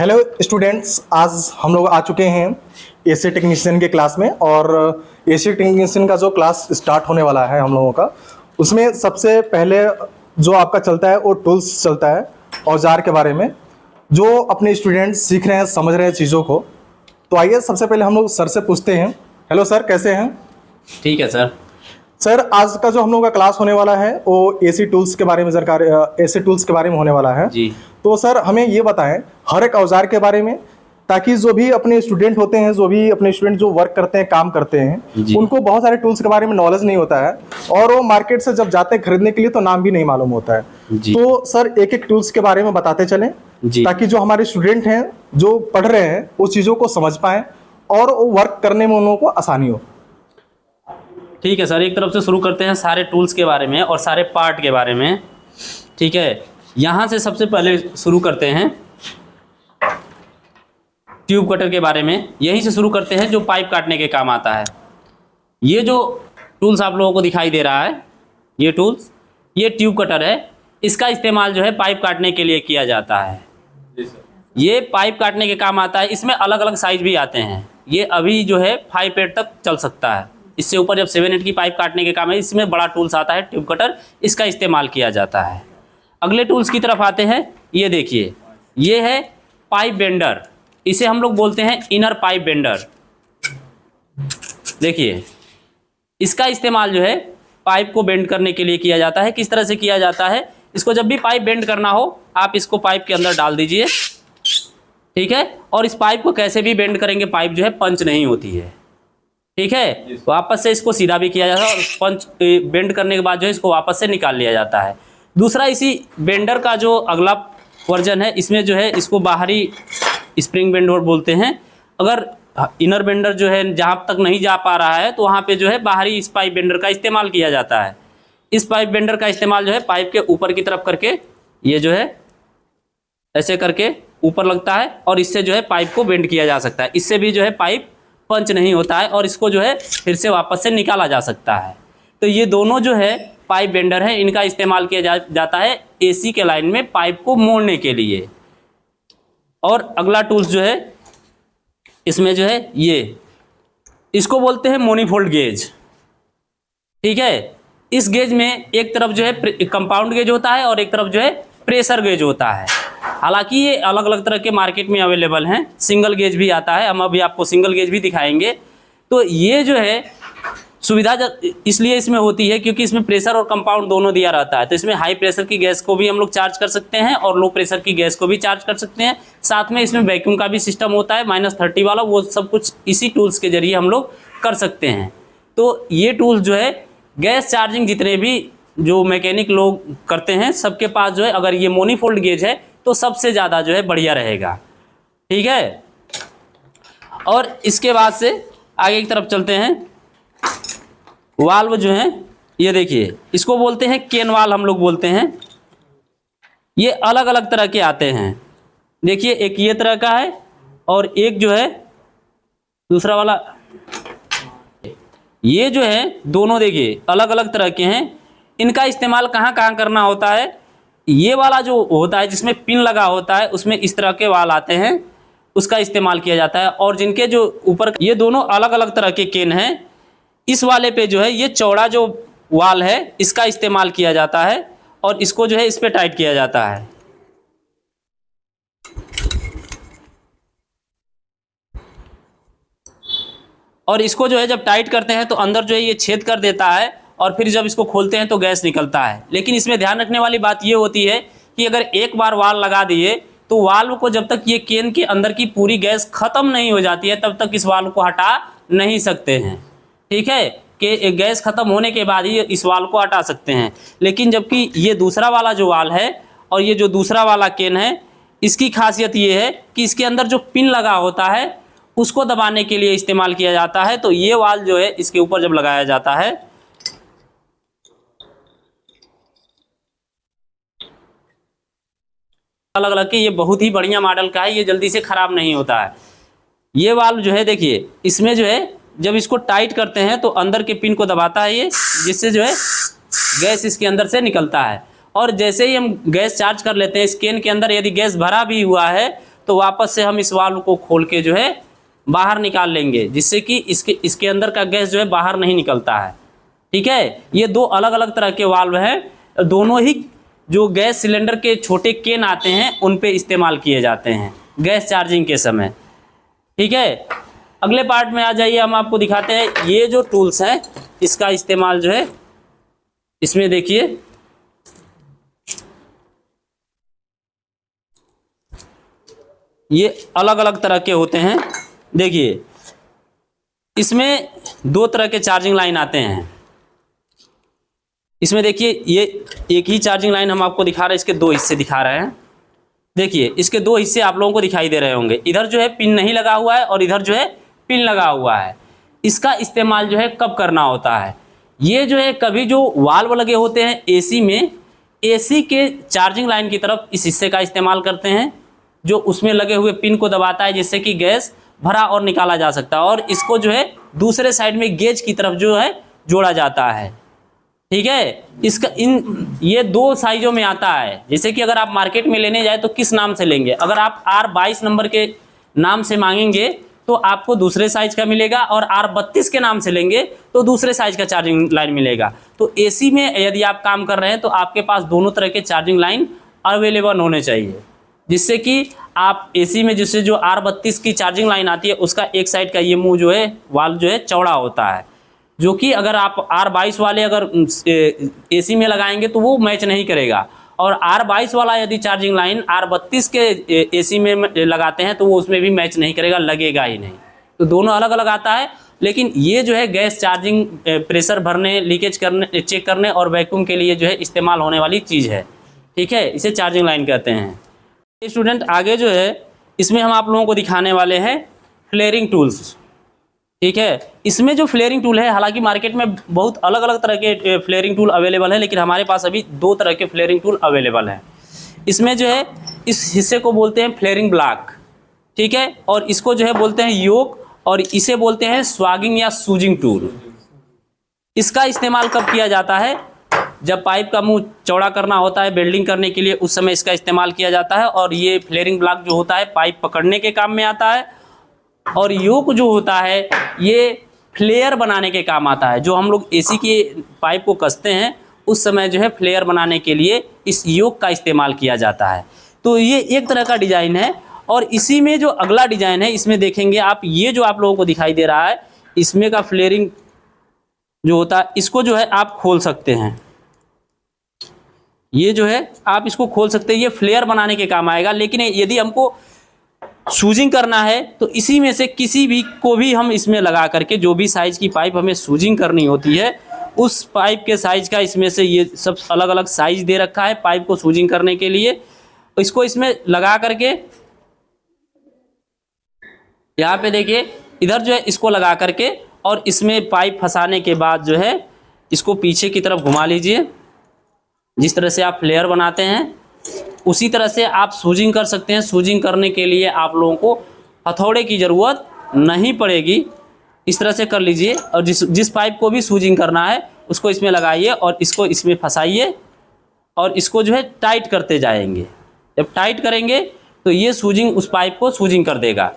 Hello students, आज हम लोग आ चुके हैं एसी टेक्नीशियन के क्लास में। और एसी टेक्नीशियन का जो क्लास स्टार्ट होने वाला है हम लोगों का, उसमें सबसे पहले जो आपका चलता है वो टूल्स चलता है, औजार के बारे में जो अपने स्टूडेंट सीख रहे हैं, समझ रहे हैं चीज़ों को। तो आइए सबसे पहले हम लोग सर से पूछते हैं। हेलो सर, कैसे हैं? ठीक है सर। सर, आज का जो हम लोग का क्लास होने वाला है वो एसी टूल्स के बारे में एसी टूल्स के बारे में होने वाला है जी। तो सर हमें ये बताएं हर एक औजार के बारे में, ताकि जो भी अपने स्टूडेंट होते हैं, जो वर्क करते हैं, काम करते हैं, उनको बहुत सारे टूल्स के बारे में नॉलेज नहीं होता है और वो मार्केट से जब जाते हैं खरीदने के लिए तो नाम भी नहीं मालूम होता है। तो सर एक एक टूल्स के बारे में बताते चलें, ताकि जो हमारे स्टूडेंट हैं जो पढ़ रहे हैं उस चीज़ों को समझ पाएं और वो वर्क करने में उन लोगों को आसानी हो। ठीक है सर, एक तरफ से शुरू करते हैं सारे टूल्स के बारे में और सारे पार्ट के बारे में। ठीक है, यहाँ से सबसे पहले शुरू करते हैं ट्यूब कटर के बारे में। यहीं से शुरू करते हैं जो पाइप काटने के काम आता है। ये जो टूल्स आप लोगों को दिखाई दे रहा है, ये टूल्स, ये ट्यूब कटर है। इसका इस्तेमाल जो है पाइप काटने के लिए किया जाता है। ये पाइप काटने के काम आता है। इसमें अलग अलग साइज भी आते हैं। ये अभी जो है 5 8 तक चल सकता है। इससे ऊपर जब 7 8 की पाइप काटने के काम है, इसमें बड़ा टूल्स आता है ट्यूब कटर, इसका इस्तेमाल किया जाता है। अगले टूल्स की तरफ आते हैं। ये देखिए, ये है पाइप बेंडर। इसे हम लोग बोलते हैं इनर पाइप बेंडर। देखिए, इसका इस्तेमाल जो है पाइप को बेंड करने के लिए किया जाता है। किस तरह से किया जाता है? इसको जब भी पाइप बेंड करना हो, आप इसको पाइप के अंदर डाल दीजिए, ठीक है। और इस पाइप को कैसे भी बेंड करेंगे, पाइप जो है पंच नहीं होती है, ठीक है। वापस से इसको सीधा भी किया जाता है और पंच बेंड करने के बाद जो है इसको वापस से निकाल लिया जाता है। दूसरा, इसी बेंडर का जो अगला वर्जन है, इसमें जो है इसको बाहरी स्प्रिंग बेंडर बोलते हैं। अगर इनर बेंडर जो है जहाँ तक नहीं जा पा रहा है तो वहाँ पे जो है बाहरी इस पाइप बेंडर का इस्तेमाल किया जाता है। इस पाइप बेंडर का इस्तेमाल जो है पाइप के ऊपर की तरफ करके, ये जो है ऐसे करके ऊपर लगता है और इससे जो है पाइप को बेंड किया जा सकता है। इससे भी जो है पाइप पंच नहीं होता है और इसको जो है फिर से वापस से निकाला जा सकता है। तो ये दोनों जो है पाइप बेंडर हैं, इनका इस्तेमाल किया जाता है एसी के लाइन में पाइप को मोड़ने के लिए। और अगला टूल्स जो है इसमें जो है, ये इसको बोलते हैं मोनीफोल्ड गेज, ठीक है। इस गेज में एक तरफ जो है कंपाउंड गेज होता है और एक तरफ जो है प्रेशर गेज होता है। हालांकि ये अलग अलग तरह के मार्केट में अवेलेबल हैं। सिंगल गेज भी आता है, हम अभी आपको सिंगल गेज भी दिखाएंगे। तो ये जो है सुविधा इसलिए इसमें होती है क्योंकि इसमें प्रेशर और कंपाउंड दोनों दिया रहता है। तो इसमें हाई प्रेशर की गैस को भी हम लोग चार्ज कर सकते हैं और लो प्रेशर की गैस को भी चार्ज कर सकते हैं। साथ में इसमें वैक्यूम का भी सिस्टम होता है, -30 वाला, वो सब कुछ इसी टूल्स के जरिए हम लोग कर सकते हैं। तो ये टूल्स जो है गैस चार्जिंग जितने भी जो मैकेनिक लोग करते हैं, सबके पास जो है अगर ये मोनीफोल्ड गेज है तो सबसे ज़्यादा जो है बढ़िया रहेगा, ठीक है। और इसके बाद से आगे की तरफ चलते हैं। वाल्व जो है, ये देखिए, इसको बोलते हैं केन वाल्व, हम लोग बोलते हैं। ये अलग अलग तरह के आते हैं। देखिए, एक ये तरह का है और एक जो है दूसरा वाला, ये जो है दोनों देखिए अलग अलग तरह के हैं। इनका इस्तेमाल कहाँ कहाँ करना होता है? ये वाला जो होता है जिसमें पिन लगा होता है, उसमें इस तरह के वाल आते हैं, उसका इस्तेमाल किया जाता है। और जिनके जो ऊपर, ये दोनों अलग अलग तरह के केन हैं। इस वाले पे जो है ये चौड़ा जो वाल है, इसका इस्तेमाल किया जाता है और इसको जो है इस पे टाइट किया जाता है। और इसको जो है जब टाइट करते हैं तो अंदर जो है ये छेद कर देता है और फिर जब इसको खोलते हैं तो गैस निकलता है। लेकिन इसमें ध्यान रखने वाली बात ये होती है कि अगर एक बार वाल्व लगा दिए तो वाल्व को जब तक ये केन के अंदर की पूरी गैस खत्म नहीं हो जाती है तब तक इस वाल्व को हटा नहीं सकते हैं, ठीक है। कि गैस खत्म होने के बाद ही इस वाल्व को हटा सकते हैं। लेकिन जबकि ये दूसरा वाला जो वाल्व है और ये जो दूसरा वाला केन है, इसकी खासियत ये है कि इसके अंदर जो पिन लगा होता है उसको दबाने के लिए इस्तेमाल किया जाता है। तो ये वाल्व जो है इसके ऊपर जब लगाया जाता है, अलग अलग के, ये बहुत ही बढ़िया मॉडल का है, ये जल्दी से ख़राब नहीं होता है। ये वाल्व जो है देखिए, इसमें जो है जब इसको टाइट करते हैं तो अंदर के पिन को दबाता है ये, जिससे जो है गैस इसके अंदर से निकलता है। और जैसे ही हम गैस चार्ज कर लेते हैं, इस केन के अंदर यदि गैस भरा भी हुआ है तो वापस से हम इस वाल्व को खोल के जो है बाहर निकाल लेंगे, जिससे कि इसके अंदर का गैस जो है बाहर नहीं निकलता है। ठीक है, ये दो अलग अलग तरह के वाल्व हैं, दोनों ही जो गैस सिलेंडर के छोटे केन आते हैं उन पे इस्तेमाल किए जाते हैं गैस चार्जिंग के समय। ठीक है, अगले पार्ट में आ जाइए, हम आपको दिखाते हैं ये जो टूल्स हैं इसका इस्तेमाल जो है, इसमें देखिए ये अलग अलग तरह के होते हैं। देखिए इसमें दो तरह के चार्जिंग लाइन आते हैं। इसमें देखिए ये एक ही चार्जिंग लाइन हम आपको दिखा रहे हैं, इसके दो हिस्से दिखा रहे हैं। देखिए इसके दो हिस्से आप लोगों को दिखाई दे रहे होंगे, इधर जो है पिन नहीं लगा हुआ है और इधर जो है पिन लगा हुआ है। इसका इस्तेमाल जो है कब करना होता है, ये जो है कभी जो वाल्व लगे होते हैं एसी में, एसी के चार्जिंग लाइन की तरफ इस हिस्से का इस्तेमाल करते हैं जो उसमें लगे हुए पिन को दबाता है, जिससे कि गैस भरा और निकाला जा सकता है। और इसको जो है दूसरे साइड में गेज की तरफ जो है जोड़ा जाता है। ठीक है, इसका ये दो साइजों में आता है। जैसे कि अगर आप मार्केट में लेने जाए तो किस नाम से लेंगे, अगर आप R22 नंबर के नाम से मांगेंगे तो आपको दूसरे साइज का मिलेगा, और R32 के नाम से लेंगे तो दूसरे साइज का चार्जिंग लाइन मिलेगा। तो एसी में यदि आप काम कर रहे हैं तो आपके पास दोनों तरह के चार्जिंग लाइन अवेलेबल होने चाहिए, जिससे कि आप एसी में जिससे जो R32 की चार्जिंग लाइन आती है उसका एक साइड का ये मुंह जो है वाल्व जो है चौड़ा होता है, जो कि अगर आप R22 वाले अगर एसी में लगाएंगे तो वो मैच नहीं करेगा, और R22 वाला यदि चार्जिंग लाइन R32 के एसी में लगाते हैं तो वो उसमें भी मैच नहीं करेगा, लगेगा ही नहीं। तो दोनों अलग अलग आता है, लेकिन ये जो है गैस चार्जिंग प्रेशर भरने, लीकेज करने, चेक करने और वैक्यूम के लिए जो है इस्तेमाल होने वाली चीज़ है। ठीक है, इसे चार्जिंग लाइन कहते हैं। स्टूडेंट आगे जो है इसमें हम आप लोगों को दिखाने वाले हैं फ्लेयरिंग टूल्स। ठीक है, इसमें जो फ्लेयरिंग टूल है, हालांकि मार्केट में बहुत अलग अलग तरह के फ्लेयरिंग टूल अवेलेबल है, लेकिन हमारे पास अभी दो तरह के फ्लेयरिंग टूल अवेलेबल हैं। इसमें जो है इस हिस्से को बोलते हैं फ्लेयरिंग ब्लॉक। ठीक है, और इसको जो है बोलते हैं योक, और इसे बोलते हैं स्वागिंग या सूजिंग टूल। इसका इस्तेमाल कब किया जाता है, जब पाइप का मुंह चौड़ा करना होता है वेल्डिंग करने के लिए, उस समय इसका इस्तेमाल किया जाता है। और ये फ्लेयरिंग ब्लॉक जो होता है पाइप पकड़ने के काम में आता है, और योक जो होता है ये फ्लेयर बनाने के काम आता है। जो हम लोग एसी के पाइप को कसते हैं उस समय जो है फ्लेयर बनाने के लिए इस योक का इस्तेमाल किया जाता है। तो ये एक तरह का डिजाइन है। और इसी में जो अगला डिजाइन है, इसमें देखेंगे आप, ये जो आप लोगों को दिखाई दे रहा है, इसमें का फ्लेयरिंग जो होता है, इसको जो है आप खोल सकते हैं। ये जो है आप इसको खोल सकते हैं, ये फ्लेयर बनाने के काम आएगा। लेकिन यदि हमको सूजिंग करना है तो इसी में से किसी भी को भी हम इसमें लगा करके, जो भी साइज की पाइप हमें सूजिंग करनी होती है उस पाइप के साइज का, इसमें से ये सब अलग अलग साइज दे रखा है पाइप को सूजिंग करने के लिए। इसको इसमें लगा करके, यहाँ पे देखिए इधर जो है इसको लगा करके, और इसमें पाइप फंसाने के बाद जो है इसको पीछे की तरफ घुमा लीजिए। जिस तरह से आप फ्लेयर बनाते हैं उसी तरह से आप सूजिंग कर सकते हैं। सूजिंग करने के लिए आप लोगों को हथौड़े की ज़रूरत नहीं पड़ेगी। इस तरह से कर लीजिए, और जिस पाइप को भी सूजिंग करना है उसको इसमें लगाइए और इसको इसमें फंसाइए, और इसको जो है टाइट करते जाएंगे। जब टाइट करेंगे तो ये सूजिंग उस पाइप को सूजिंग कर देगा।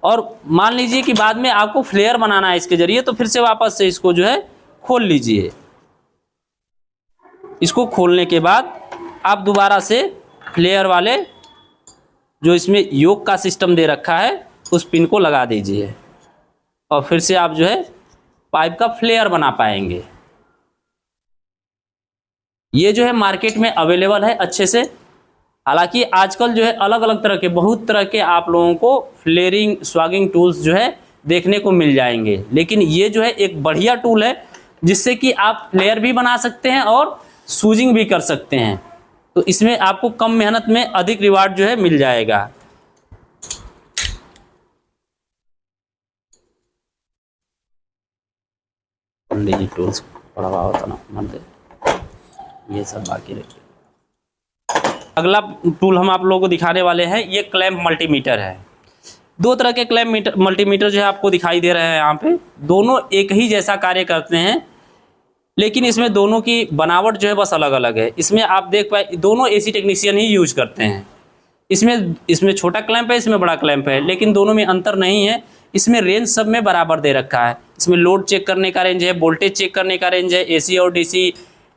और मान लीजिए कि बाद में आपको फ्लेयर बनाना है इसके ज़रिए, तो फिर से वापस से इसको जो है खोल लीजिए। इसको खोलने के बाद आप दोबारा से फ्लेयर वाले जो इसमें योक का सिस्टम दे रखा है उस पिन को लगा दीजिए, और फिर से आप जो है पाइप का फ्लेयर बना पाएंगे। ये जो है मार्केट में अवेलेबल है अच्छे से। हालांकि आजकल जो है अलग अलग तरह के, बहुत तरह के आप लोगों को फ्लेयरिंग स्वागिंग टूल्स जो है देखने को मिल जाएंगे, लेकिन ये जो है एक बढ़िया टूल है जिससे कि आप फ्लेयर भी बना सकते हैं और सूजिंग भी कर सकते हैं। तो इसमें आपको कम मेहनत में अधिक रिवार्ड जो है मिल जाएगा। टूल्स पड़ा हुआ होता ना मत, ये सब बाकी रखिए। अगला टूल हम आप लोगों को दिखाने वाले हैं, ये क्लैंप मल्टीमीटर है। दो तरह के क्लैंप मल्टीमीटर जो है आपको दिखाई दे रहे हैं यहाँ पे। दोनों एक ही जैसा कार्य करते हैं, लेकिन इसमें दोनों की बनावट जो है बस अलग अलग है। इसमें आप देख पाए दोनों एसी टेक्नीशियन ही यूज करते हैं। इसमें छोटा क्लैंप है, इसमें बड़ा क्लैंप है, लेकिन दोनों में अंतर नहीं है। इसमें रेंज सब में बराबर दे रखा है। इसमें लोड चेक करने का रेंज है, वोल्टेज चेक करने का रेंज है, एसी और डीसी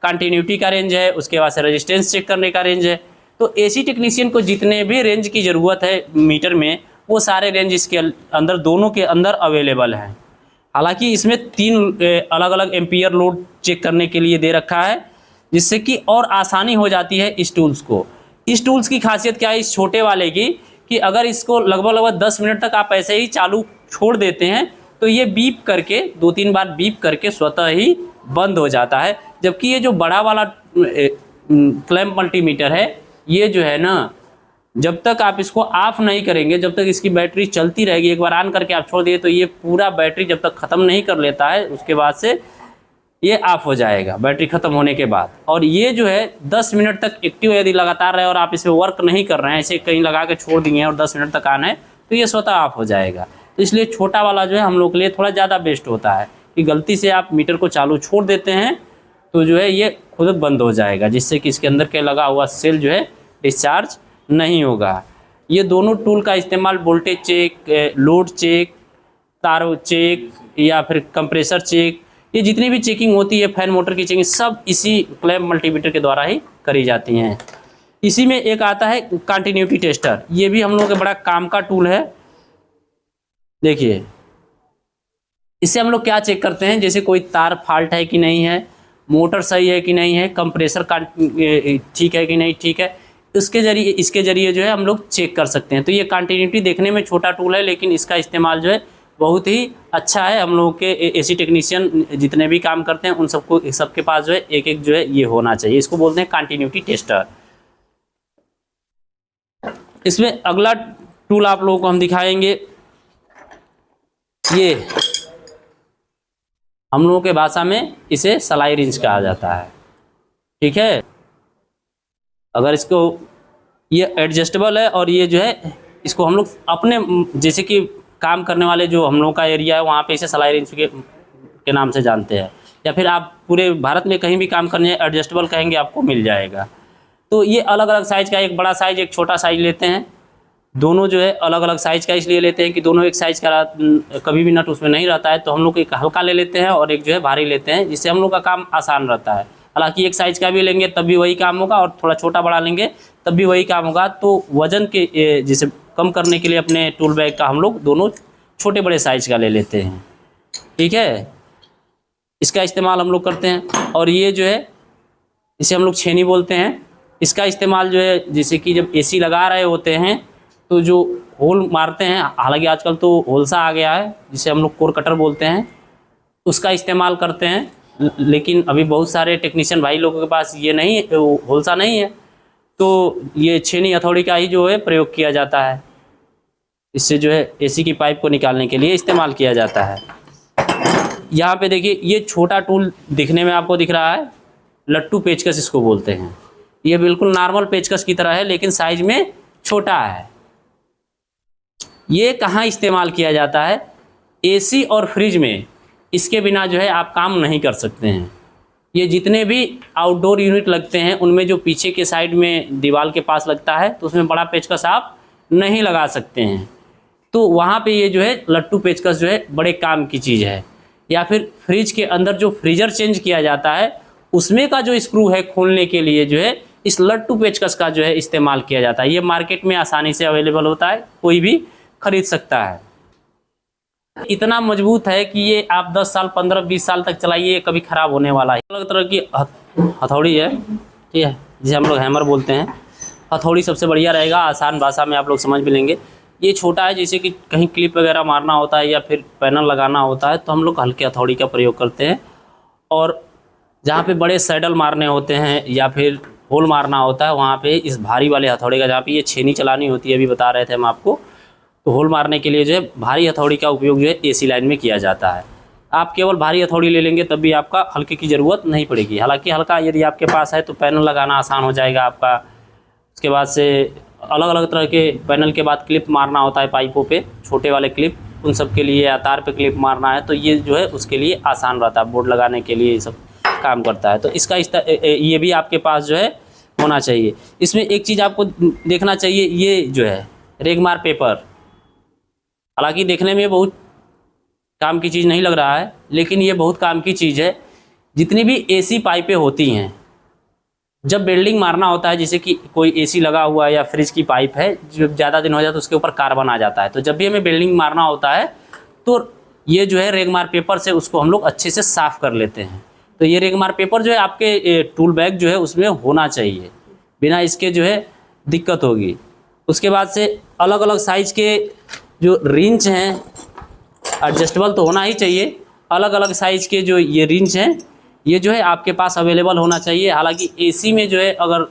कंटिन्यूटी का रेंज है, उसके बाद से रेजिस्टेंस चेक करने का रेंज है। तो एसी टेक्नीशियन को जितने भी रेंज की ज़रूरत है मीटर में, वो सारे रेंज इसके अंदर, दोनों के अंदर अवेलेबल हैं। हालांकि इसमें 3 अलग अलग एम्पियर लोड चेक करने के लिए दे रखा है, जिससे कि और आसानी हो जाती है इस टूल्स को। इस टूल्स की खासियत क्या है इस छोटे वाले की, कि अगर इसको लगभग 10 मिनट तक आप ऐसे ही चालू छोड़ देते हैं तो ये बीप करके 2-3 बार बीप करके स्वतः ही बंद हो जाता है। जबकि ये जो बड़ा वाला क्लैंप मल्टीमीटर है, ये जो है ना, जब तक आप इसको ऑफ नहीं करेंगे, जब तक इसकी बैटरी चलती रहेगी, एक बार ऑन करके आप छोड़ दिए तो ये पूरा बैटरी जब तक ख़त्म नहीं कर लेता है, उसके बाद से ये ऑफ हो जाएगा बैटरी ख़त्म होने के बाद। और ये जो है 10 मिनट तक एक्टिव यदि लगातार रहे और आप इस पर वर्क नहीं कर रहे हैं, ऐसे कहीं लगा के छोड़ दिए और 10 मिनट तक ऑन है, तो ये स्वतः ऑफ हो जाएगा। तो इसलिए छोटा वाला जो है हम लोग के लिए थोड़ा ज़्यादा बेस्ट होता है कि गलती से आप मीटर को चालू छोड़ देते हैं तो जो है ये खुद बंद हो जाएगा, जिससे कि इसके अंदर के लगा हुआ सेल जो है डिस्चार्ज नहीं होगा। ये दोनों टूल का इस्तेमाल वोल्टेज चेक, लोड चेक, तार चेक या फिर कंप्रेसर चेक, ये जितनी भी चेकिंग होती है, फैन मोटर की चेकिंग, सब इसी क्लैंप मल्टीमीटर के द्वारा ही करी जाती हैं। इसी में एक आता है कंटिन्यूटी टेस्टर, ये भी हम लोगों के बड़ा काम का टूल है। देखिए, इससे हम लोग क्या चेक करते हैं, जैसे कोई तार फॉल्ट है कि नहीं है, मोटर सही है कि नहीं है, कंप्रेसर ठीक है कि नहीं ठीक है, इसके जरिए जो है हम लोग चेक कर सकते हैं। तो ये कंटिन्यूटी देखने में छोटा टूल है, लेकिन इसका इस्तेमाल जो है बहुत ही अच्छा है। हम लोगों के एसी टेक्नीशियन जितने भी काम करते हैं उन सबके पास जो है एक एक जो है ये होना चाहिए। इसको बोलते हैं कंटिन्यूटी टेस्टर। इसमें अगला टूल आप लोगों को हम दिखाएंगे, ये हम लोगों के भाषा में इसे सलाई रिंच कहा जाता है। ठीक है, अगर इसको, ये एडजस्टेबल है और ये जो है इसको हम लोग अपने, जैसे कि काम करने वाले जो हम लोग का एरिया है वहाँ पे इसे सलाई रिंच के नाम से जानते हैं, या फिर आप पूरे भारत में कहीं भी काम करने एडजस्टेबल कहेंगे आपको मिल जाएगा। तो ये अलग अलग साइज़ का, एक बड़ा साइज़ एक छोटा साइज़ लेते हैं, दोनों जो है अलग अलग साइज़ का इसलिए लेते हैं कि दोनों एक साइज़ का, कभी भी नट उसमें नहीं रहता है, तो हम लोग एक हल्का ले लेते हैं और एक जो है भारी लेते हैं, जिससे हम लोग का काम आसान रहता है। हालांकि एक साइज़ का भी लेंगे तब भी वही काम होगा और थोड़ा छोटा बड़ा लेंगे तब भी वही काम होगा। तो वज़न के जिसे कम करने के लिए अपने टूल बैग का हम लोग दोनों छोटे बड़े साइज़ का ले लेते हैं। ठीक है, इसका इस्तेमाल हम लोग करते हैं। और ये जो है इसे हम लोग छेनी बोलते हैं। इसका इस्तेमाल जो है, जैसे कि जब एसी लगा रहे होते हैं तो जो होल मारते हैं, हालांकि आजकल तो होलसा आ गया है जिसे हम लोग कोर कटर बोलते हैं, उसका इस्तेमाल करते हैं। लेकिन अभी बहुत सारे टेक्नीशियन भाई लोगों के पास ये नहीं, होलसा नहीं है, तो ये छेनी हथौड़ी का ही जो है प्रयोग किया जाता है। इससे जो है एसी की पाइप को निकालने के लिए इस्तेमाल किया जाता है। यहाँ पे देखिए, ये छोटा टूल दिखने में आपको दिख रहा है, लट्टू पेचकस इसको बोलते हैं। ये बिल्कुल नॉर्मल पेचकस की तरह है, लेकिन साइज में छोटा है। ये कहाँ इस्तेमाल किया जाता है? एसी और फ्रिज में। इसके बिना जो है आप काम नहीं कर सकते हैं। ये जितने भी आउटडोर यूनिट लगते हैं उनमें जो पीछे के साइड में दीवार के पास लगता है, तो उसमें बड़ा पेचकस आप नहीं लगा सकते हैं। तो वहाँ पे ये जो है लट्टू पेचकस जो है बड़े काम की चीज़ है। या फिर फ्रिज के अंदर जो फ्रीजर चेंज किया जाता है, उसमें का जो स्क्रू है खोलने के लिए जो है इस लट्टू पेचकस का जो है इस्तेमाल किया जाता है। ये मार्केट में आसानी से अवेलेबल होता है, कोई भी खरीद सकता है। इतना मजबूत है कि ये आप 10 साल 15-20 साल तक चलाइए, कभी ख़राब होने वाला है। अलग तरह की हथौड़ी है, ठीक है, जिसे हम लोग हैमर बोलते हैं। हथौड़ी सबसे बढ़िया रहेगा, आसान भाषा में आप लोग समझ भी लेंगे। ये छोटा है, जैसे कि कहीं क्लिप वगैरह मारना होता है या फिर पैनल लगाना होता है तो हम लोग हल्के हथौड़ी का प्रयोग करते हैं। और जहाँ पे बड़े सैडल मारने होते हैं या फिर होल मारना होता है, वहाँ पे इस भारी वाले हथौड़े का, जहाँ पे ये छेनी चलानी होती है, अभी बता रहे थे हम आपको, तो होल मारने के लिए जो है भारी हथौड़ी का उपयोग जो है एसी लाइन में किया जाता है। आप केवल भारी हथौड़ी ले लेंगे तब भी आपका हल्के की ज़रूरत नहीं पड़ेगी। हालांकि हल्का यदि आपके पास है तो पैनल लगाना आसान हो जाएगा आपका। उसके बाद से अलग अलग तरह के पैनल के बाद क्लिप मारना होता है पाइपों पे, छोटे वाले क्लिप, उन सब के लिए, या तार पे क्लिप मारना है तो ये जो है उसके लिए आसान रहता है। बोर्ड लगाने के लिए ये सब काम करता है। तो इसका ये भी आपके पास जो है होना चाहिए। इसमें एक चीज़ आपको देखना चाहिए, ये जो है रेगमार पेपर, हालांकि देखने में बहुत काम की चीज़ नहीं लग रहा है, लेकिन ये बहुत काम की चीज़ है। जितनी भी एसी पाइपें होती हैं, जब वेल्डिंग मारना होता है, जैसे कि कोई एसी लगा हुआ है या फ्रिज की पाइप है, जो ज़्यादा दिन हो जाए तो उसके ऊपर कार्बन आ जाता है, तो जब भी हमें वेल्डिंग मारना होता है तो ये जो है रेगमार पेपर से उसको हम लोग अच्छे से साफ़ कर लेते हैं। तो ये रेगमार पेपर जो है आपके टूल बैग जो है उसमें होना चाहिए, बिना इसके जो है दिक्कत होगी। उसके बाद से अलग अलग साइज़ के जो रिंच हैं, एडजस्टेबल तो होना ही चाहिए, अलग अलग साइज़ के जो ये रिंच हैं ये जो है आपके पास अवेलेबल होना चाहिए। हालांकि एसी में जो है अगर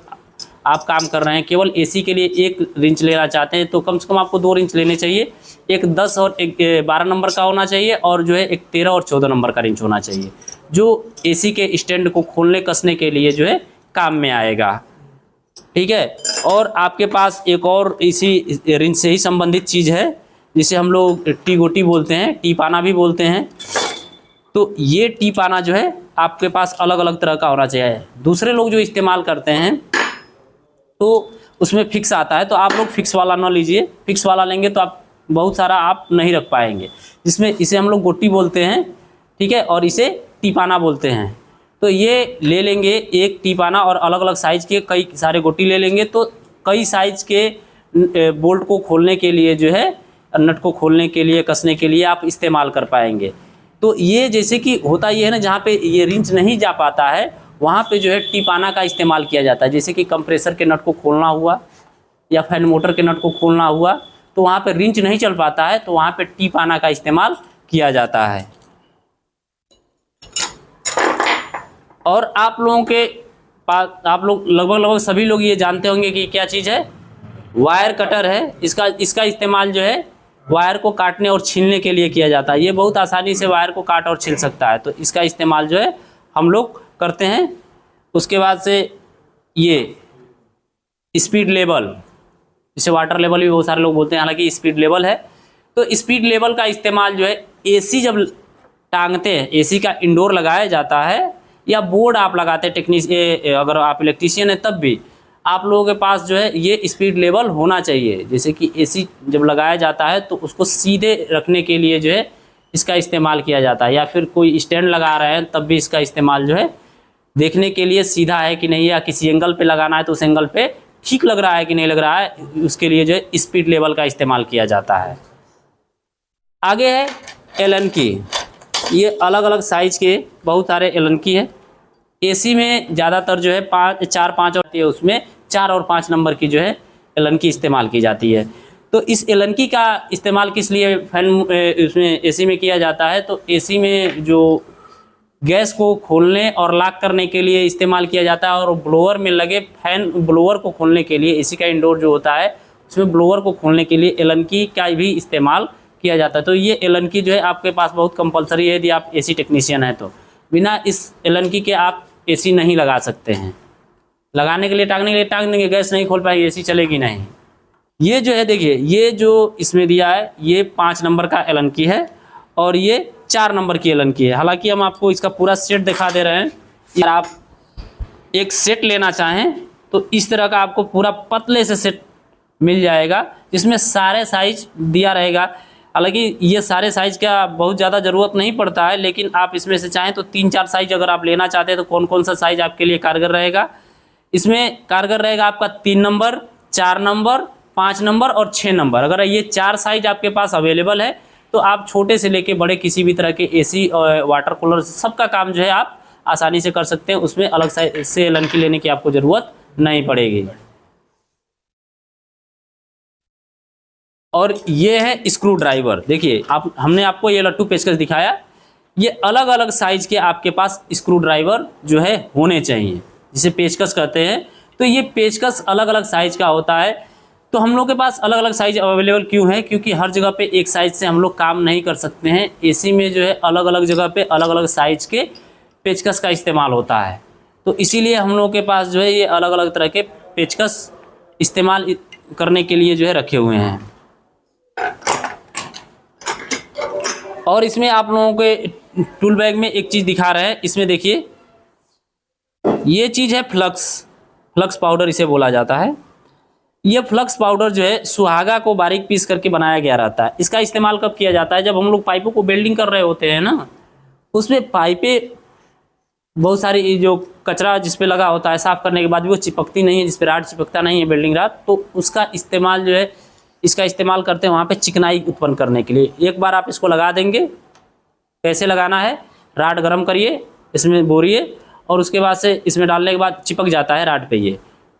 आप काम कर रहे हैं, केवल एसी के लिए एक रिंच लेना चाहते हैं तो कम से कम आपको 2 रिंच लेने चाहिए। एक 10 और एक 12 नंबर का होना चाहिए, और जो है एक 13 और 14 नंबर का रिंच होना चाहिए, जो एसी के स्टैंड को खोलने कसने के लिए जो है काम में आएगा। ठीक है। और आपके पास एक और इसी रिंच से ही संबंधित चीज़ है, जिसे हम लोग टी गोटी बोलते हैं, टी पाना भी बोलते हैं। तो ये टी पाना जो है आपके पास अलग अलग तरह का होना चाहिए। दूसरे लोग जो इस्तेमाल करते हैं तो उसमें फिक्स आता है, तो आप लोग फिक्स वाला ना लीजिए। फिक्स वाला लेंगे तो आप बहुत सारा आप नहीं रख पाएंगे, जिसमें इसे हम लोग गोटी बोलते हैं, ठीक है, और इसे टी पाना बोलते हैं। तो ये ले लेंगे एक टी पाना, और अलग अलग साइज़ के कई सारे गोटी ले लेंगे, तो कई साइज़ के बोल्ट को खोलने के लिए जो है, नट को खोलने के लिए, कसने के लिए आप इस्तेमाल कर पाएंगे। तो ये जैसे कि होता ये है ना, जहाँ पे ये रिंच नहीं जा पाता है वहाँ पे जो है टी पाना का इस्तेमाल किया जाता है। जैसे कि कंप्रेसर के नट को खोलना हुआ या फैन मोटर के नट को खोलना हुआ, तो वहाँ पे रिंच नहीं चल पाता है, तो वहाँ पे टी पाना का इस्तेमाल किया जाता है। और आप लोगों के पास, आप लोग लगभग सभी लोग ये जानते होंगे कि क्या चीज़ है, वायर कटर है। इसका इस्तेमाल जो है वायर को काटने और छीलने के लिए किया जाता है। ये बहुत आसानी से वायर को काट और छील सकता है, तो इसका इस्तेमाल जो है हम लोग करते हैं। उसके बाद से ये स्पीड लेवल, इसे वाटर लेवल भी बहुत सारे लोग बोलते हैं, हालांकि स्पीड लेवल है। तो स्पीड लेवल का इस्तेमाल जो है एसी जब टांगते हैं, एसी का इंडोर लगाया जाता है, या बोर्ड आप लगाते हैं अगर आप इलेक्ट्रीशियन है तब भी आप लोगों के पास जो है ये स्पीड लेवल होना चाहिए। जैसे कि एसी जब लगाया जाता है तो उसको सीधे रखने के लिए जो है इसका इस्तेमाल किया जाता है, या फिर कोई स्टैंड लगा रहे हैं तब भी इसका इस्तेमाल जो है देखने के लिए सीधा है कि नहीं, या किसी एंगल पे लगाना है तो उस एंगल पे ठीक लग रहा है कि नहीं लग रहा है, उसके लिए जो है स्पीड लेवल का इस्तेमाल किया जाता है। आगे है एलन की। ये अलग अलग साइज के बहुत सारे एलन की है। एसी में ज़्यादातर जो है 4, 5 और उसमें 4 और 5 नंबर की जो है एलन की इस्तेमाल की जाती है। तो इस एलन की का इस्तेमाल किस लिए फैन उसमें एसी में किया जाता है, तो एसी में जो गैस को खोलने और लॉक करने के लिए इस्तेमाल किया जाता है, और ब्लोअर में लगे फैन ब्लोअर को खोलने के लिए, एसी का इंडोर जो होता है उसमें ब्लोअर को खोलने के लिए एलन की का भी इस्तेमाल किया जाता है। तो ये एलन की जो है आपके पास बहुत कंपलसरी है, यदि आप एसी टेक्नीशियन हैं तो बिना इस एलन की के आप एसी नहीं लगा सकते हैं। लगाने के लिए टांगने के लिए टांग देंगे, गैस नहीं खोल पाएंगे, एसी चलेगी नहीं। ये जो है देखिए, ये जो इसमें दिया है ये 5 नंबर का एलन की है, और ये 4 नंबर की एलन की है। हालांकि हम आपको इसका पूरा सेट दिखा दे रहे हैं। अगर आप एक सेट लेना चाहें तो इस तरह का आपको पूरा पतले से सेट मिल जाएगा, जिसमें सारे साइज दिया रहेगा। हालांकि ये सारे साइज़ का बहुत ज़्यादा ज़रूरत नहीं पड़ता है, लेकिन आप इसमें से चाहें तो 3-4 साइज़ अगर आप लेना चाहते हैं तो कौन कौन सा साइज़ आपके लिए कारगर रहेगा। इसमें कारगर रहेगा आपका 3 नंबर, 4 नंबर, 5 नंबर और 6 नंबर। अगर ये 4 साइज़ आपके पास अवेलेबल है तो आप छोटे से लेके बड़े किसी भी तरह के एसी और वाटर कूलर सबका काम जो है आप आसानी से कर सकते हैं। उसमें अलग से एलन की लेने की आपको ज़रूरत नहीं पड़ेगी। और ये है स्क्रू ड्राइवर। देखिए हमने आपको ये लट्टू पेचकस दिखाया, ये अलग अलग साइज़ के आपके पास स्क्रू ड्राइवर जो है होने चाहिए, जिसे पेचकस कहते हैं। तो ये पेचकस अलग अलग साइज़ का होता है। तो हम लोग के पास अलग अलग साइज़ अवेलेबल क्यों है, क्योंकि हर जगह पे एक साइज़ से हम लोग काम नहीं कर सकते हैं। एसी में जो है अलग अलग जगह पे अलग अलग साइज़ के पेचकस का इस्तेमाल होता है, तो इसीलिए हम लोग के पास जो है ये अलग अलग तरह के पेचकस इस्तेमाल करने के लिए जो है रखे हुए हैं। और इसमें आप लोगों के टूल बैग में एक चीज़ दिखा रहे हैं, इसमें देखिए ये चीज़ है फ्लक्स। फ्लक्स पाउडर इसे बोला जाता है। ये फ्लक्स पाउडर जो है सुहागा को बारीक पीस करके बनाया गया रहता है। इसका इस्तेमाल कब किया जाता है? जब हम लोग पाइपों को वेल्डिंग कर रहे होते हैं ना, उसमें पाइपें बहुत सारी जो कचरा जिस पे लगा होता है साफ़ करने के बाद भी वो चिपकती नहीं है, जिस पे राड चिपकता नहीं है वेल्डिंग राड, तो उसका इस्तेमाल जो है इसका इस्तेमाल करते हैं वहाँ पे चिकनाई उत्पन्न करने के लिए। एक बार आप इसको लगा देंगे, कैसे लगाना है, राड गर्म करिए, इसमें बोरिए और उसके बाद से इसमें डालने के बाद चिपक जाता है राड पे, ये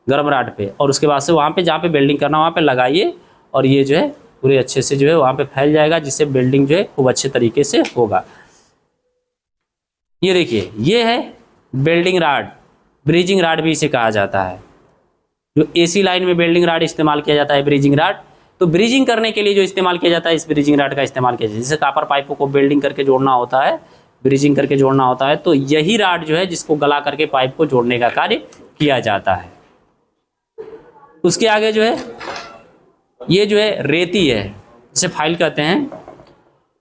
गर्म राड पे, और उसके बाद से वहाँ पे जहाँ पे वेल्डिंग करना वहाँ पे लगाइए और ये जो है पूरे अच्छे से जो है वहाँ पे फैल जाएगा, जिससे वेल्डिंग जो है खूब अच्छे तरीके से होगा। ये देखिए, ये है वेल्डिंग राड, ब्रिजिंग राड भी इसे कहा जाता है। जो एसी लाइन में वेल्डिंग राड इस्तेमाल किया जाता है ब्रिजिंग राड, तो ब्रिजिंग करने के लिए जो इस्तेमाल किया जाता है इस ब्रिजिंग राड का इस्तेमाल किया जाता है। जैसे कापर पाइपों को वेल्डिंग करके जोड़ना होता है, ब्रिजिंग करके जोड़ना होता है, तो यही राड जो है जिसको गला करके पाइप को जोड़ने का कार्य किया जाता है। उसके आगे जो है ये जो है रेती है, जिसे फाइल कहते हैं।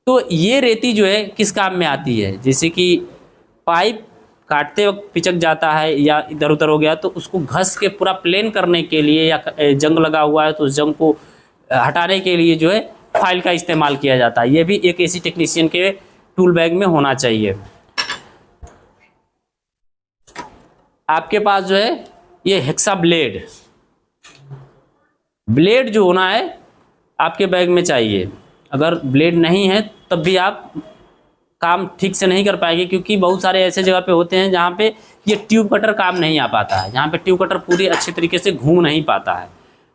तो ये रेती जो है किस काम में आती है? जैसे कि पाइप काटते वक्त पिचक जाता है या इधर उधर हो गया तो उसको घस के पूरा प्लेन करने के लिए, या जंग लगा हुआ है तो उस जंग को हटाने के लिए जो है फाइल का इस्तेमाल किया जाता है। ये भी एक एसी टेक्नीशियन के टूल बैग में होना चाहिए। आपके पास जो है ये हेक्सा ब्लेड जो होना है आपके बैग में चाहिए। अगर ब्लेड नहीं है तब भी आप काम ठीक से नहीं कर पाएंगे, क्योंकि बहुत सारे ऐसे जगह पे होते हैं जहाँ पे ये ट्यूब कटर काम नहीं आ पाता है, जहाँ पे ट्यूब कटर पूरी अच्छे तरीके से घूम नहीं पाता है।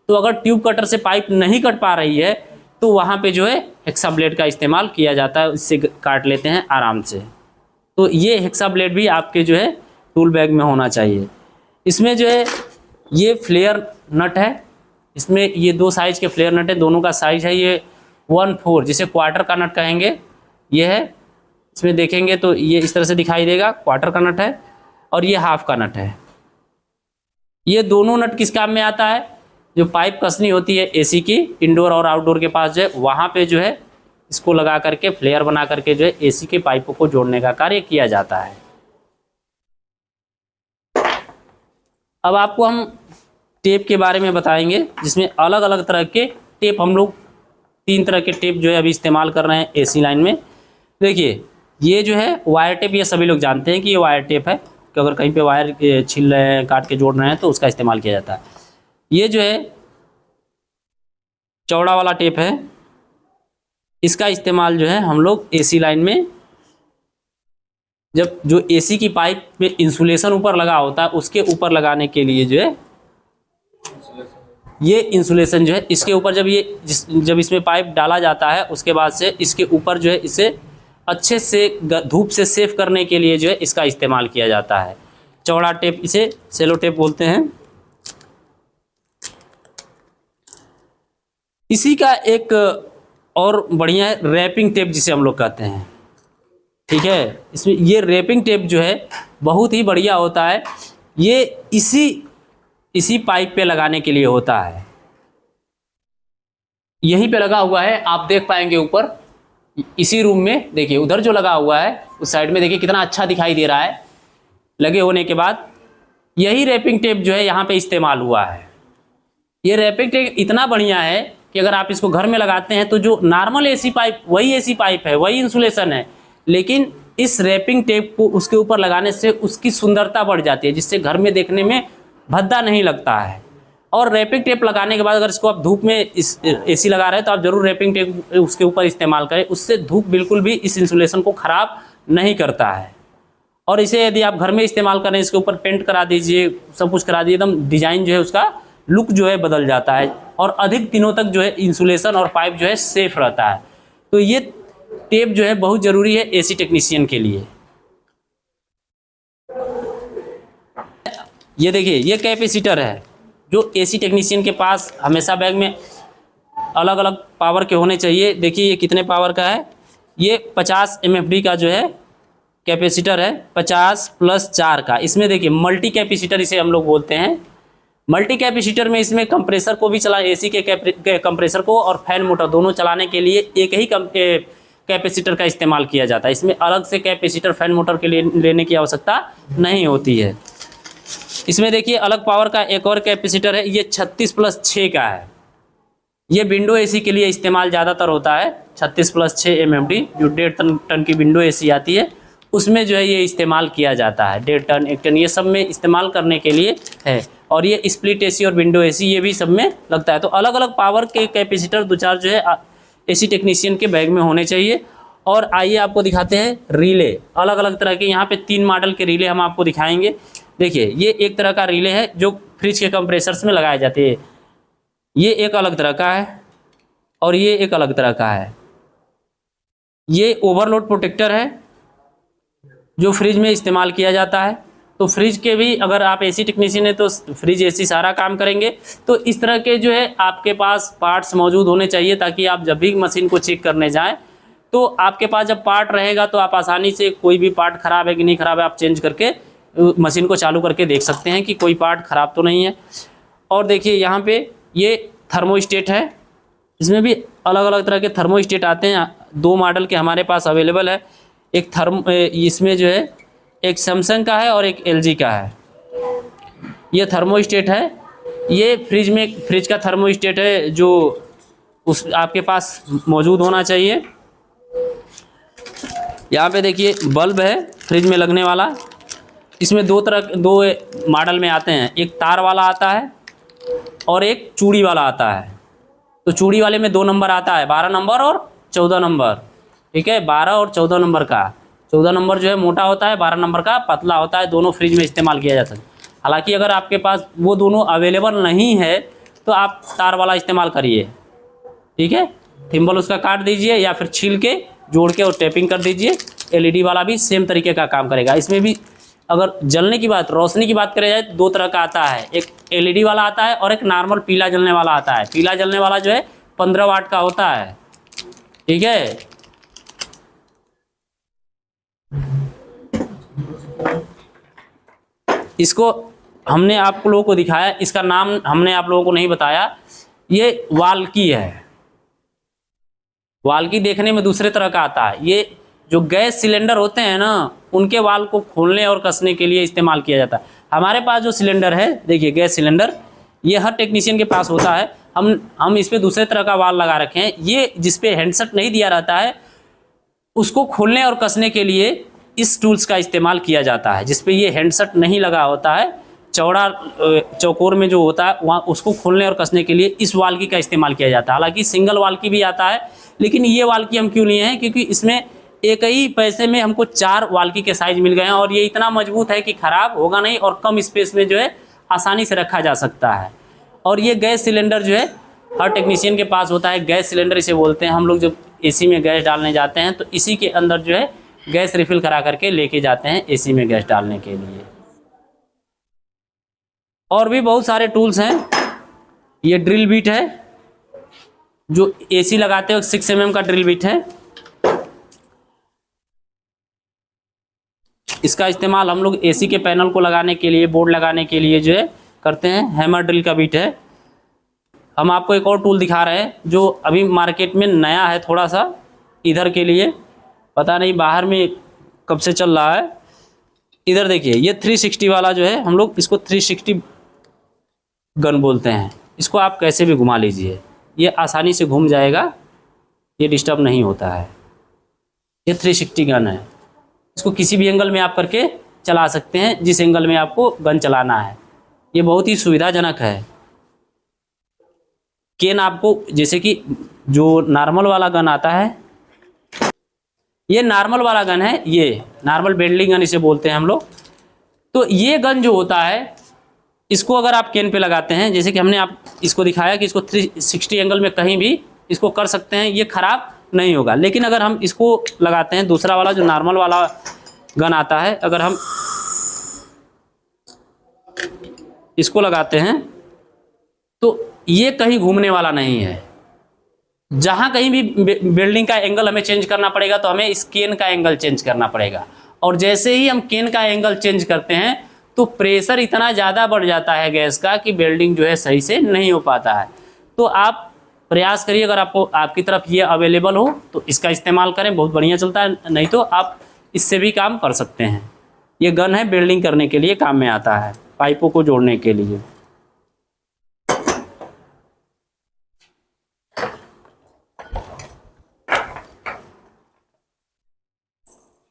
तो अगर ट्यूब कटर से पाइप नहीं कट पा रही है तो वहाँ पे जो है हेक्सा ब्लेड का इस्तेमाल किया जाता है, इससे काट लेते हैं आराम से। तो ये हेक्सा ब्लेड भी आपके जो है टूल बैग में होना चाहिए। इसमें जो है ये फ्लेयर नट है, इसमें ये 2 साइज के फ्लेयर नट है, दोनों का साइज है ये 1/4, जिसे क्वार्टर का नट कहेंगे। ये है, इसमें देखेंगे तो ये इस तरह से दिखाई देगा, क्वार्टर का नट है, और ये हाफ का नट है। ये दोनों नट किस काम में आता है? जो पाइप कसनी होती है एसी की, इंडोर और आउटडोर के पास जो है वहाँ पे जो है इसको लगा करके फ्लेयर बना करके जो है एसी के पाइपों को जोड़ने का कार्य किया जाता है। अब आपको हम टेप के बारे में बताएंगे, जिसमें अलग अलग तरह के टेप, हम लोग 3 तरह के टेप जो है अभी इस्तेमाल कर रहे हैं एसी लाइन में। देखिए, ये जो है वायर टेप, ये सभी लोग जानते हैं कि ये वायर टेप है, कि अगर कहीं पे वायर छील रहे हैं, काट के जोड़ रहे हैं तो उसका इस्तेमाल किया जाता है। ये जो है चौड़ा वाला टेप है, इसका इस्तेमाल जो है हम लोग एसी लाइन में, जब जो एसी की पाइप में इंसुलेशन ऊपर लगा होता है उसके ऊपर लगाने के लिए जो है ये इंसुलेशन जो है इसके ऊपर जब इसमें पाइप डाला जाता है उसके बाद से इसके ऊपर जो है इसे अच्छे से धूप से सेफ करने के लिए जो है इसका इस्तेमाल किया जाता है। चौड़ा टेप, इसे सेलो टेप बोलते हैं। इसी का एक और बढ़िया है रैपिंग टेप, जिसे हम लोग कहते हैं। ठीक है, इसमें ये रैपिंग टेप जो है बहुत ही बढ़िया होता है। ये इसी पाइप पे लगाने के लिए होता है। यहीं पे लगा हुआ है, आप देख पाएंगे ऊपर इसी रूम में। देखिए उधर जो लगा हुआ है उस साइड में, देखिए कितना अच्छा दिखाई दे रहा है लगे होने के बाद। यही रैपिंग टेप जो है यहाँ पे इस्तेमाल हुआ है। ये रैपिंग टेप इतना बढ़िया है कि अगर आप इसको घर में लगाते हैं तो जो नॉर्मल एसी पाइप, वही एसी पाइप है, वही इंसुलेशन है, लेकिन इस रैपिंग टेप को उसके ऊपर लगाने से उसकी सुंदरता बढ़ जाती है, जिससे घर में देखने में भद्दा नहीं लगता है। और रैपिंग टेप लगाने के बाद अगर इसको आप धूप में इस एसी लगा रहे हैं तो आप जरूर रैपिंग टेप उसके ऊपर इस्तेमाल करें, उससे धूप बिल्कुल भी इस इंसुलेशन को ख़राब नहीं करता है। और इसे यदि आप घर में इस्तेमाल करें, इसके ऊपर पेंट करा दीजिए, सब कुछ करा दीजिए, एकदम डिजाइन जो है उसका लुक जो है बदल जाता है और अधिक दिनों तक जो है इंसुलेशन और पाइप जो है सेफ रहता है। तो ये टेप जो है बहुत ज़रूरी है एसी टेक्नीशियन के लिए। ये देखिए, ये कैपेसिटर है जो एसी टेक्नीशियन के पास हमेशा बैग में अलग अलग पावर के होने चाहिए। देखिए ये कितने पावर का है, ये 50 MFD का जो है कैपेसिटर है, 50 + 4 का। इसमें देखिए मल्टी कैपेसिटर इसे हम लोग बोलते हैं। मल्टी कैपेसिटर में इसमें कंप्रेसर को भी चला, एसी के कंप्रेसर को और फैन मोटर दोनों चलाने के लिए एक ही कैपेसिटर का इस्तेमाल किया जाता है। इसमें अलग से कैपेसिटर फैन मोटर के लिए लेने की आवश्यकता नहीं होती है। इसमें देखिए अलग पावर का एक और कैपेसिटर है, ये 36+6 का है। ये विंडो एसी के लिए इस्तेमाल ज़्यादातर होता है। 36+6 MMD जो 1.5 टन की विंडो एसी आती है उसमें जो है ये इस्तेमाल किया जाता है। 1.5 टन 1 टन ये सब में इस्तेमाल करने के लिए है। और ये स्प्लिट एसी और विंडो एसी ये भी सब में लगता है। तो अलग अलग पावर के कैपेसिटर 2-4 जो है एसी टेक्नीशियन के बैग में होने चाहिए। और आइए आपको दिखाते हैं रिले, अलग अलग तरह के। यहाँ पे 3 मॉडल के रिले हम आपको दिखाएंगे। देखिए ये एक तरह का रिले है जो फ्रिज के कंप्रेसर्स में लगाए जाते हैं, ये एक अलग तरह का है और ये एक अलग तरह का है। ये ओवरलोड प्रोटेक्टर है जो फ्रिज में इस्तेमाल किया जाता है। तो फ्रिज के भी अगर आप एसी टेक्नीशियन है तो फ्रिज एसी सारा काम करेंगे। तो इस तरह के जो है आपके पास पार्ट्स मौजूद होने चाहिए ताकि आप जब भी मशीन को चेक करने जाएं तो आपके पास जब पार्ट रहेगा तो आप आसानी से कोई भी पार्ट ख़राब है कि नहीं ख़राब है आप चेंज करके मशीन को चालू करके देख सकते हैं कि कोई पार्ट ख़राब तो नहीं है। और देखिए यहाँ पे ये थर्मोस्टेट है, इसमें भी अलग अलग तरह के थर्मोस्टेट आते हैं। 2 मॉडल के हमारे पास अवेलेबल है। एक इसमें जो है एक सैमसंग का है और एक LG का है। ये थर्मोस्टेट है, ये फ्रिज का थर्मोस्टेट है जो उस आपके पास मौजूद होना चाहिए। यहाँ पे देखिए बल्ब है फ्रिज में लगने वाला। इसमें 2 मॉडल में आते हैं, एक तार वाला आता है और एक चूड़ी वाला आता है। तो चूड़ी वाले में 2 नंबर आता है, 12 नंबर और 14 नंबर। ठीक है, 12 और 14 नंबर का। 14 नंबर जो है मोटा होता है, 12 नंबर का पतला होता है। दोनों फ्रिज में इस्तेमाल किया जाता है। हालांकि अगर आपके पास वो दोनों अवेलेबल नहीं है तो आप तार वाला इस्तेमाल करिए। ठीक है, थिम्बल उसका काट दीजिए या फिर छील के जोड़ के और टेपिंग कर दीजिए। LED वाला भी सेम तरीके का काम करेगा। इसमें भी अगर जलने की बात, रोशनी की बात करें जाए तो 2 तरह का आता है, एक LED वाला आता है और एक नॉर्मल पीला जलने वाला आता है। पीला जलने वाला जो है 15 वाट का होता है। ठीक है, इसको हमने आप लोगों को दिखाया, इसका नाम हमने आप लोगों को नहीं बताया। ये वाल्की है। वाल्की देखने में दूसरे तरह का आता है। ये जो गैस सिलेंडर होते हैं ना उनके वाल को खोलने और कसने के लिए इस्तेमाल किया जाता है। हमारे पास जो सिलेंडर है, देखिए गैस सिलेंडर, ये हर टेक्नीशियन के पास होता है। हम इस पे दूसरे तरह का वाल लगा रखे हैं। ये जिस पे हैंडसेट नहीं दिया रहता है उसको खोलने और कसने के लिए इस टूल्स का इस्तेमाल किया जाता है। जिस पे ये हैंडसेट नहीं लगा होता है, चौड़ा चौकोर में जो होता है वहाँ उसको खोलने और कसने के लिए इस वाल्की का इस्तेमाल किया जाता है। हालांकि सिंगल वाल्की भी आता है, लेकिन ये वाल्की हम क्यों लिए हैं, क्योंकि इसमें एक ही पैसे में हमको 4 वाल्की के साइज मिल गए हैं और ये इतना मजबूत है कि ख़राब होगा नहीं और कम स्पेस में जो है आसानी से रखा जा सकता है। और ये गैस सिलेंडर जो है हर टेक्नीशियन के पास होता है। गैस सिलेंडर इसे बोलते हैं। हम लोग जब एसी में गैस डालने जाते हैं तो इसी के अंदर जो है गैस रिफिल करा करके लेके जाते हैं एसी में गैस डालने के लिए। और भी बहुत सारे टूल्स हैं। ये ड्रिल बिट है जो एसी लगाते हो, 6 mm का ड्रिल बिट है। इसका इस्तेमाल हम लोग एसी के पैनल को लगाने के लिए, बोर्ड लगाने के लिए जो है करते हैं। हैमर ड्रिल का बिट है। हम आपको एक और टूल दिखा रहे हैं जो अभी मार्केट में नया है थोड़ा सा इधर के लिए, पता नहीं बाहर में कब से चल रहा है। इधर देखिए ये 360 वाला जो है, हम लोग इसको 360 गन बोलते हैं। इसको आप कैसे भी घुमा लीजिए, ये आसानी से घूम जाएगा, ये डिस्टर्ब नहीं होता है। ये 360 गन है। इसको किसी भी एंगल में आप करके चला सकते हैं जिस एंगल में आपको गन चलाना है। ये बहुत ही सुविधाजनक है। केन आपको, जैसे कि जो नॉर्मल वाला गन आता है, ये नॉर्मल वाला गन है, ये नॉर्मल बेल्डिंग गन इसे बोलते हैं हम लोग। तो ये गन जो होता है इसको अगर आप केन पे लगाते हैं, जैसे कि हमने आप इसको दिखाया कि इसको 360 एंगल में कहीं भी इसको कर सकते हैं, ये खराब नहीं होगा। लेकिन अगर हम इसको लगाते हैं, दूसरा वाला जो नॉर्मल वाला गन आता है, अगर हम इसको लगाते हैं तो ये कहीं घूमने वाला नहीं है। जहाँ कहीं भी बिल्डिंग का एंगल हमें चेंज करना पड़ेगा तो हमें इस केन का एंगल चेंज करना पड़ेगा। और जैसे ही हम केन का एंगल चेंज करते हैं तो प्रेशर इतना ज़्यादा बढ़ जाता है गैस का कि वेल्डिंग जो है सही से नहीं हो पाता है। तो आप प्रयास करिए, अगर आपको आपकी तरफ ये अवेलेबल हो तो इसका इस्तेमाल करें, बहुत बढ़िया चलता है। नहीं तो आप इससे भी काम कर सकते हैं। ये गन है, वेल्डिंग करने के लिए काम में आता है। पाइपों को जोड़ने के लिए।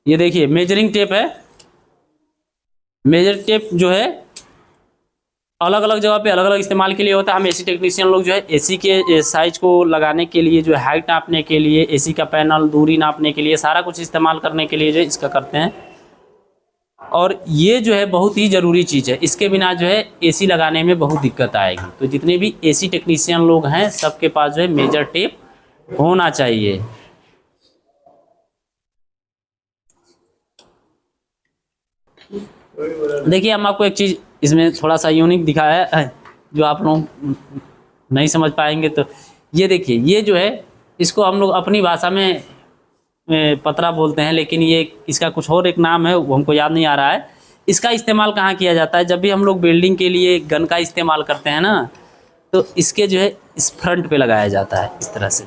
ये देखिए मेजरिंग टेप है। मेजर टेप जो है अलग अलग जगह पे अलग अलग इस्तेमाल के लिए होता है। हम एसी टेक्नीशियन लोग जो है एसी के साइज को लगाने के लिए, जो है हाइट नापने के लिए, एसी का पैनल दूरी नापने के लिए, सारा कुछ इस्तेमाल करने के लिए जो है इसका करते हैं। और ये जो है बहुत ही ज़रूरी चीज़ है, इसके बिना जो है एसी लगाने में बहुत दिक्कत आएगी। तो जितने भी एसी टेक्नीशियन लोग हैं सबके पास जो है मेजर टेप होना चाहिए। देखिए हम आपको एक चीज़ इसमें थोड़ा सा यूनिक दिखाया है जो आप लोग नहीं समझ पाएंगे। तो ये देखिए, ये जो है इसको हम लोग अपनी भाषा में पतरा बोलते हैं, लेकिन ये इसका कुछ और एक नाम है, वो हमको याद नहीं आ रहा है। इसका इस्तेमाल कहाँ किया जाता है? जब भी हम लोग बिल्डिंग के लिए गन का इस्तेमाल करते हैं ना, तो इसके जो है इस फ्रंट पे लगाया जाता है इस तरह से,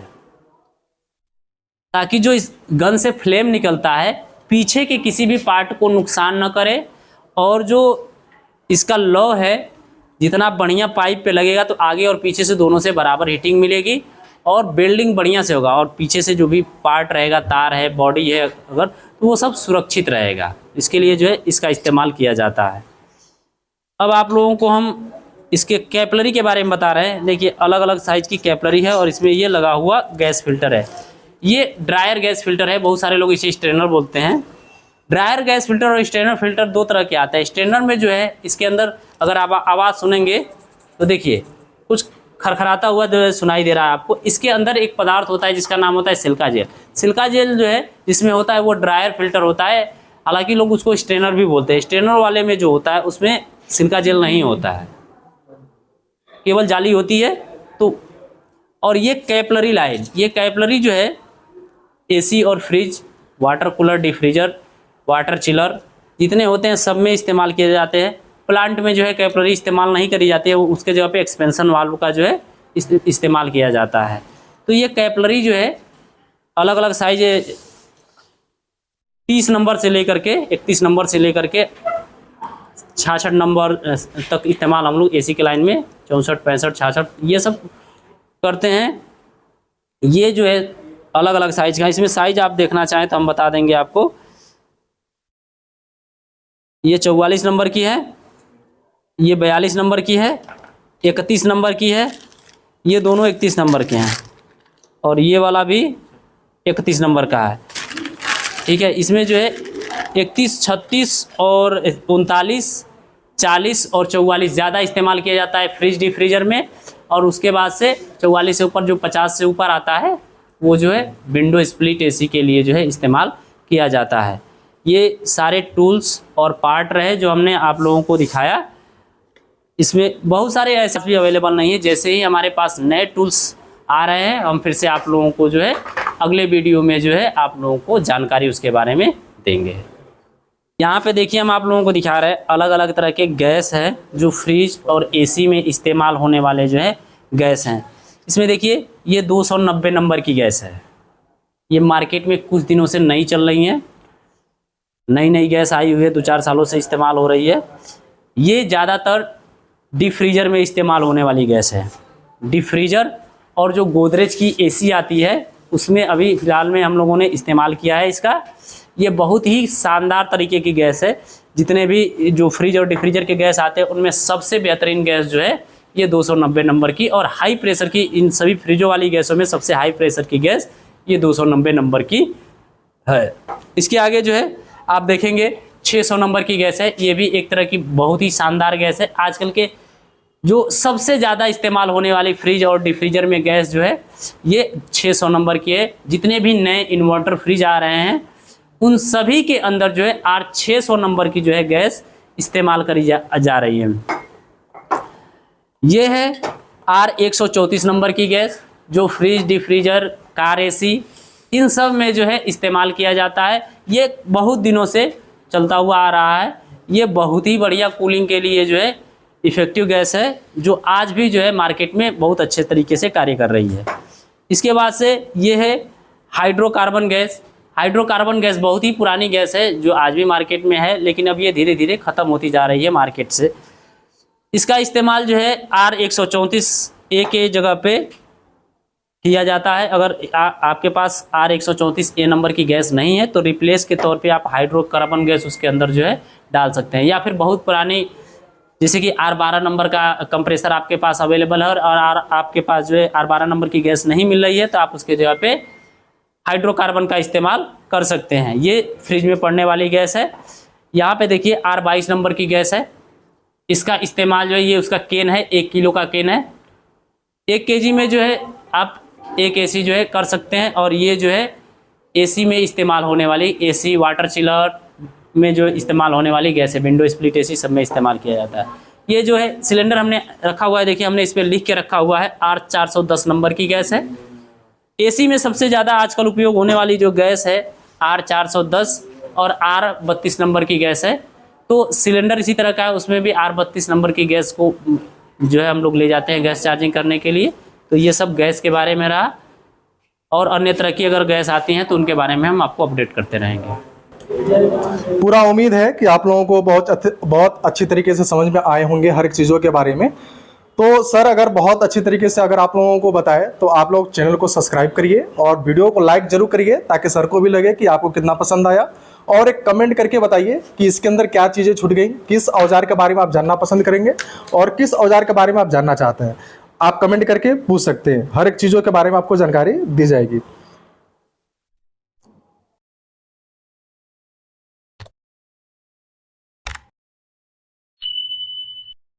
ताकि जो इस गन से फ्लेम निकलता है पीछे के किसी भी पार्ट को नुकसान न करे। और जो इसका लौ है जितना बढ़िया पाइप पे लगेगा तो आगे और पीछे से दोनों से बराबर हीटिंग मिलेगी और वेल्डिंग बढ़िया से होगा। और पीछे से जो भी पार्ट रहेगा, तार है, बॉडी है अगर, तो वो सब सुरक्षित रहेगा। इसके लिए जो है इसका इस्तेमाल किया जाता है। अब आप लोगों को हम इसके कैपलरी के बारे में बता रहे हैं। देखिए अलग अलग साइज़ की कैपलरी है और इसमें ये लगा हुआ गैस फिल्टर है। ये ड्रायर गैस फिल्टर है, बहुत सारे लोग इसे स्ट्रेनर बोलते हैं। ड्रायर गैस फिल्टर और स्ट्रेनर फिल्टर दो तरह के आते हैं। स्ट्रेनर में जो है इसके अंदर अगर आप आवाज़ सुनेंगे तो देखिए कुछ खरखराता हुआ जो सुनाई दे रहा है आपको। इसके अंदर एक पदार्थ होता है जिसका नाम होता है सिलिका जेल। सिलिका जेल जो है जिसमें होता है वो ड्रायर फिल्टर होता है, हालांकि लोग उसको स्ट्रेनर भी बोलते हैं। स्ट्रेनर वाले में जो होता है उसमें सिलिका जेल नहीं होता है, केवल जाली होती है। तो और ये कैपलरी लाइन, ये कैपलरी जो है एसी और fridge, water cooler, deep freezer, water chiller जितने होते हैं सब में इस्तेमाल किए जाते हैं। प्लांट में जो है कैपलरी इस्तेमाल नहीं करी जाती है, उसके जगह पे एक्सपेंशन वाल्व का जो है इस्तेमाल किया जाता है। तो ये कैपलरी जो है अलग अलग साइज 30 नंबर से लेकर के 31 नंबर से लेकर के 66 नंबर तक इस्तेमाल हम लोग एसी के लाइन में 64, 65, 66 ये सब करते हैं। ये जो है अलग अलग साइज का, इसमें साइज आप देखना चाहें तो हम बता देंगे आपको। ये 44 नंबर की है, ये 42 नंबर की है, 31 नंबर की है, ये दोनों 31 नंबर के हैं और ये वाला भी 31 नंबर का है। ठीक है, इसमें जो है 31, 36 और 39, 40 और 44 ज़्यादा इस्तेमाल किया जाता है फ्रिज डिफ्रीजर में। और उसके बाद से 44 से ऊपर जो 50 से ऊपर आता है वो जो है विंडो स्प्लिट एसी के लिए जो है इस्तेमाल किया जाता है। ये सारे टूल्स और पार्ट रहे जो हमने आप लोगों को दिखाया। इसमें बहुत सारे ऐसे भी अवेलेबल नहीं है। जैसे ही हमारे पास नए टूल्स आ रहे हैं हम फिर से आप लोगों को जो है अगले वीडियो में जो है आप लोगों को जानकारी उसके बारे में देंगे। यहाँ पे देखिए हम आप लोगों को दिखा रहे हैं अलग अलग तरह के गैस हैं जो फ्रिज और एसी में इस्तेमाल होने वाले जो है गैस हैं। इसमें देखिए ये 290 नंबर की गैस है। ये मार्केट में कुछ दिनों से नई चल रही है, नई गैस आई हुई है, 2-4 सालों से इस्तेमाल हो रही है। ये ज़्यादातर डीप फ्रीजर में इस्तेमाल होने वाली गैस है। डीप फ्रीजर और जो गोदरेज की एसी आती है उसमें अभी फ़िलहाल में हम लोगों ने इस्तेमाल किया है इसका। ये बहुत ही शानदार तरीके की गैस है। जितने भी जो फ्रिज और डिफ्रीजर के गैस आते हैं उनमें सबसे बेहतरीन गैस जो है ये 290 नंबर की, और हाई प्रेशर की इन सभी फ्रिजों वाली गैसों में सबसे हाई प्रेशर की गैस ये 290 नंबर की है। इसके आगे जो है आप देखेंगे 600 नंबर की गैस है। ये भी एक तरह की बहुत ही शानदार गैस है। आजकल के जो सबसे ज़्यादा इस्तेमाल होने वाली फ्रिज और डिफ्रीजर में गैस जो है ये 600 नंबर की है। जितने भी नए इन्वर्टर फ्रिज आ रहे हैं उन सभी के अंदर जो है R600 नंबर की जो है गैस इस्तेमाल करी जा रही है। ये है R134 नंबर की गैस जो फ्रिज, डिफ्रीजर, कार एसी इन सब में जो है इस्तेमाल किया जाता है। ये बहुत दिनों से चलता हुआ आ रहा है। ये बहुत ही बढ़िया कूलिंग के लिए जो है इफ़ेक्टिव गैस है जो आज भी जो है मार्केट में बहुत अच्छे तरीके से कार्य कर रही है। इसके बाद से ये है हाइड्रोकार्बन गैस। हाइड्रोकार्बन गैस बहुत ही पुरानी गैस है जो आज भी मार्केट में है, लेकिन अब ये धीरे धीरे ख़त्म होती जा रही है मार्केट से। इसका इस्तेमाल जो है R134A के जगह पे किया जाता है। अगर आपके पास R134A नंबर की गैस नहीं है तो रिप्लेस के तौर पे आप हाइड्रोकार्बन गैस उसके अंदर जो है डाल सकते हैं, या फिर बहुत पुरानी जैसे कि R12 नंबर का कंप्रेसर आपके पास अवेलेबल है और आपके पास जो है R12 नंबर की गैस नहीं मिल रही है तो आप उसके जगह पे हाइड्रोकार्बन का इस्तेमाल कर सकते हैं। ये फ्रिज में पड़ने वाली गैस है। यहाँ पे देखिए R22 नंबर की गैस है। इसका इस्तेमाल जो है, ये उसका केन है, 1 किलो का केन है। 1 kg में जो है आप 1 AC जो है कर सकते हैं। और ये जो है AC में इस्तेमाल होने वाली, AC वाटर चिलर में जो इस्तेमाल होने वाली गैस है, विंडो स्प्लिट AC सब में इस्तेमाल किया जाता है। ये जो है सिलेंडर हमने रखा हुआ है, देखिए हमने इस पर लिख के रखा हुआ है R410 नंबर की गैस है। AC में सबसे ज़्यादा आजकल उपयोग होने वाली जो गैस है R410 और R32 नंबर की गैस है। तो सिलेंडर इसी तरह का है, उसमें भी R32 नंबर की गैस को जो है हम लोग ले जाते हैं गैस चार्जिंग करने के लिए। तो ये सब गैस के बारे में रहा, और अन्य तरह की अगर गैस आती हैं तो उनके बारे में हम आपको अपडेट करते रहेंगे। पूरा उम्मीद है कि आप लोगों को बहुत अच्छी तरीके से समझ में आए होंगे हर एक चीज़ों के बारे में। तो सर अगर बहुत अच्छी तरीके से अगर आप लोगों को बताए तो आप लोग चैनल को सब्सक्राइब करिए और वीडियो को लाइक जरूर करिए, ताकि सर को भी लगे कि आपको कितना पसंद आया। और एक कमेंट करके बताइए कि इसके अंदर क्या चीज़ें छूट गई, किस औजार के बारे में आप जानना पसंद करेंगे और किस औजार के बारे में आप जानना चाहते हैं। आप कमेंट करके पूछ सकते हैं, हर एक चीज़ों के बारे में आपको जानकारी दी जाएगी।